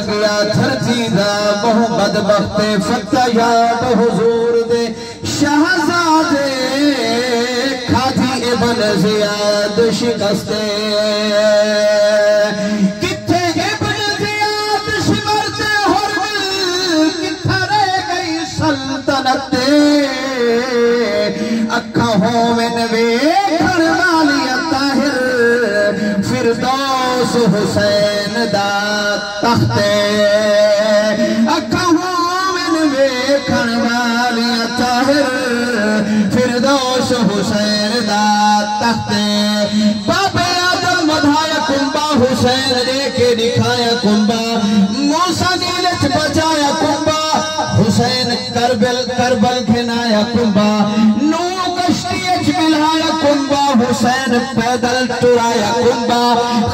گیا دھرتی دا بہو بدبخت فتح یاد حضور دے شہزادے کھادی ابن زیاد شکستے کتھے ابن زیاد شمرتے حرمل کتھا رہ گئی سلطنت اکھا ہومن ویکھن والی طاہر فردوس حسین دا تختے اکھا ہومن ویکھن والی طاہر فردوس حسین دا تختے بابے آدم مدھایا کنبا حسین لے کے دکھایا کنبا موسیٰ نیلچ بچایا کنبا حسین کربل کھنایا کنبا نو کشتی اچ ملایا کنبا حسین پیدل ٹرایا کنبا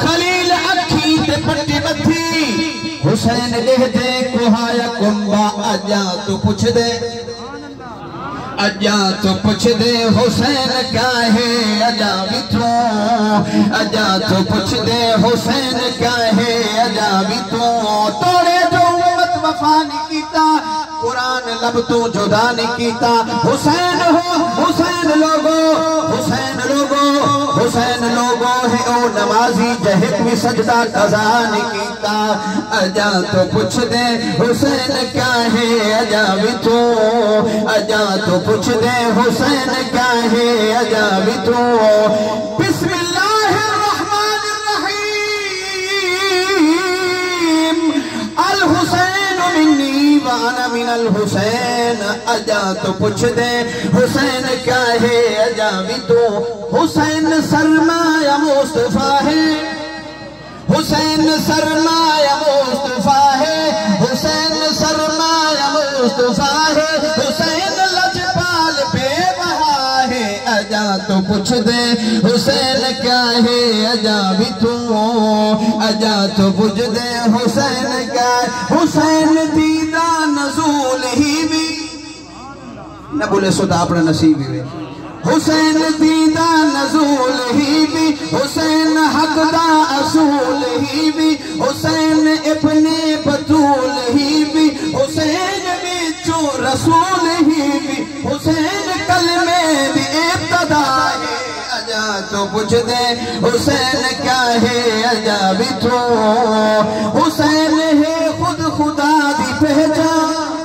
خلیل اکھی تے پٹی متھی حسین لہ دے کوہایا کنبا اجا تو پوچھ دے اجا تو پوچھ دے حسین کیا ہے اجا بیتوں اجا تو پوچھ دے حسین کیا ہے اجا بیتوں توڑے جو امت وفا نہیں کیتا قرآن لب تو جدا نہیں کیتا حسین ہو حسین لوگو حسین لوگو حسین لوگو ہے او نمازی جہت میں سجدہ قضا نہیں کیتا اجا تو پوچھ دے حسین کیا ہے اجا بیتوں اجا تو پوچھ دے حسین کیا ہے اجا بیتوں بسم اللہ الرحمن الرحیم الحسین منی وانا من الحسین اجا تو پوچھ دے حسین کیا ہے اجا بیتوں حسین سرمایہ مصطفیٰ ہے حسین سرمایہ مصطفیٰ ہے حسین سرمایہ مصطفیٰ ہے حسین لجپال بے بہا ہے اجا تو پوچھ دے حسین کیا ہے اجا بیتوں اجا تو پوچھ دے حسین کیا ہے حسین دیدہ نزول ہی بھی نہ بولے سودا اپنا نصیب ہی حسین دیدہ نزول ہی بھی حسین حق دا اصول ہی بھی حسین ابن بطول ہی بھی حسین بیچو رسول ہی بھی حسین کلمے بھی ابتدا ہے اجا تو پوچھ دے حسین کیا ہے اجا بیتوں حسین ہے خود خدا دی پہچان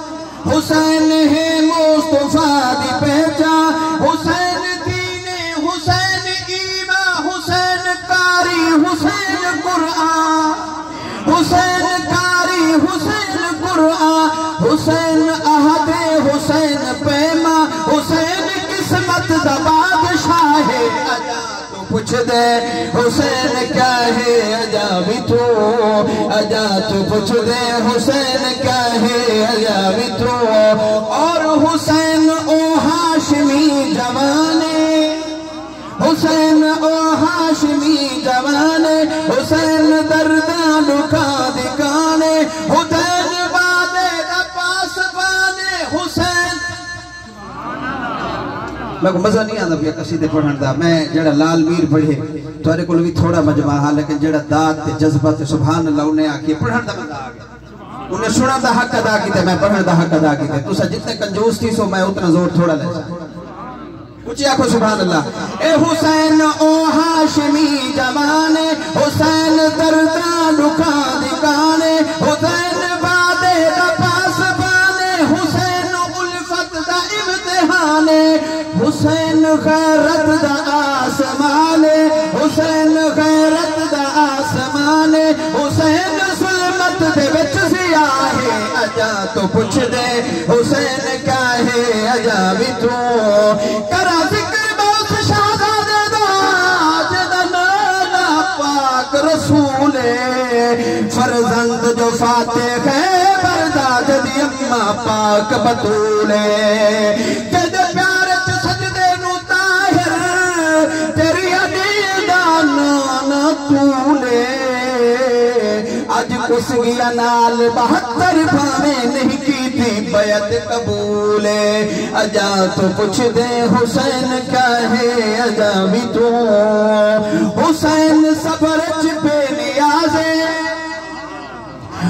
حسین ہے مصطفیٰ دی پہچان حسین دین حسین ایمان حسین کاری حسین قرآن حسین کاری حسین قرآن حسین احد حسین پیما حسین قسمت دا بادشاہ ہے اجا تو پوچھ دے حسین کیا ہے اجا بیتوں اجا تو پوچھ دے حسین کیا ہے اجا بیتوں اور حسین او ہاشمی جوانے حسین او ہاشمی جوانے حسین درداں لکا دکانے حسین بادے دا پاس بانے حسین میں کو مزہ نہیں آتا پیا قصیدے پڑھن دا میں جڑا لال میر پڑھے تھوڑے کو بھی تھوڑا مجمع ہاں لیکن جڑا داد تے جذبہ تے سبحان اللہ انہیں آکے پڑھن دا مزہ آگیا انہیں سنا دا حق ادا کیتے میں پڑھن دا حق ادا کیتے تو سا جتنے کنجوس تھی سو میں اتنا زور تھوڑا لے جا کچھ آکھو سبحان اللہ اے حسین او ہاشمی جوانے حسین درداں لکا دکانے حسین بادے دا پاس بانے حسین الفت دا امتحانے حسین غیرت دا آسمانے حسین غیرت دا آسمانے حسین ظلمت دے بچ سیاہے اجا تو پوچھ دے حسین کیا ہے اجا بیتوں کرا ذکر بہت شہزادے دا جدہ نانا پاک رسول فرزند جو فاتح ہے برداد دی اممہ پاک بطولے جدہ پیارے سجدے نو طاہر تیری عدیدہ نانا طولے آج کس گیا نال 72 بھامیں نہیں کی تھی بیعت قبولے اجا تو پوچھ دے حسین کیا ہے اجا بیتوں حسین صبر بے نیازے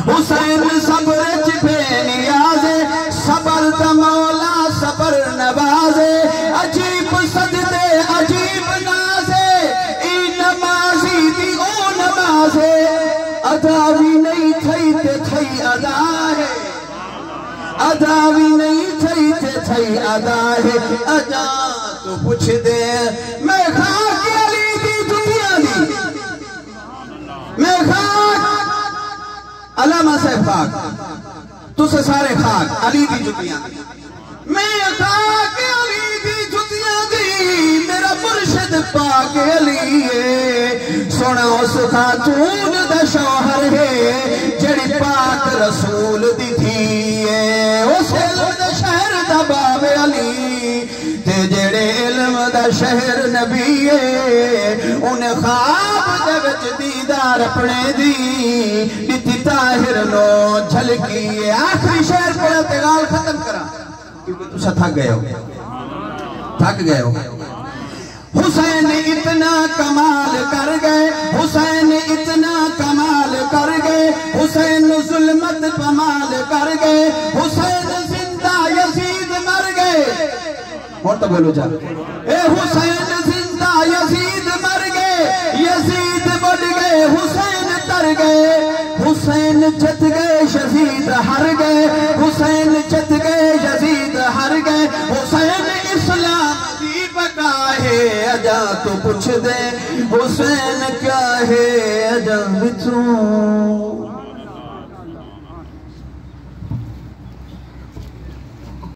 حسین صبر بے نیازے صبر دا مولا صبر نوازے عجیب سجدے عجیب نازے ای نمازی دی او نمازے ادا بھی نہیں تھئی تے تھئی ادا ہے ادا بھی نہیں تھئی تے تھئی ادا ہے ادا تو پوچھ دے میں خاک علی دی دنیا دی میں خاک علامہ صاحب خاک تو سے سارے خاک علی دی جتیاں دی میں خاک علی دی جتیاں دی میرا مرشد پاک علی ہے سونا اس خاتون دا شوہر ہے جڑی پاک رسول دی تھی ہے اس علم دا شہر دا باب علی تے جڑے علم دا شہر نبی ہے انہیں خواب دے وچ دیدار اپنے دی دیتی طاہر نو جھلکی ہے آخری شہر پڑھا تغال ختم کرا کیونکہ تُسا تھک گئے ہو حسین اتنا کمال کر گئے حسین اتنا کمال کر گئے حسین ظلمت پمال کر گئے حسین زندہ یزید مر گئے اور تو بولو جا اے حسین زندہ یزید مر گئے یزید بڑھ گئے حسین تر گئے حسین جت گئے یزید ہر گئے حسین جت گئے یزید ہر گئے حسین اسلام کی بقا ہے اجا تو پوچھ دے حسین کیا ہے اجا بچوں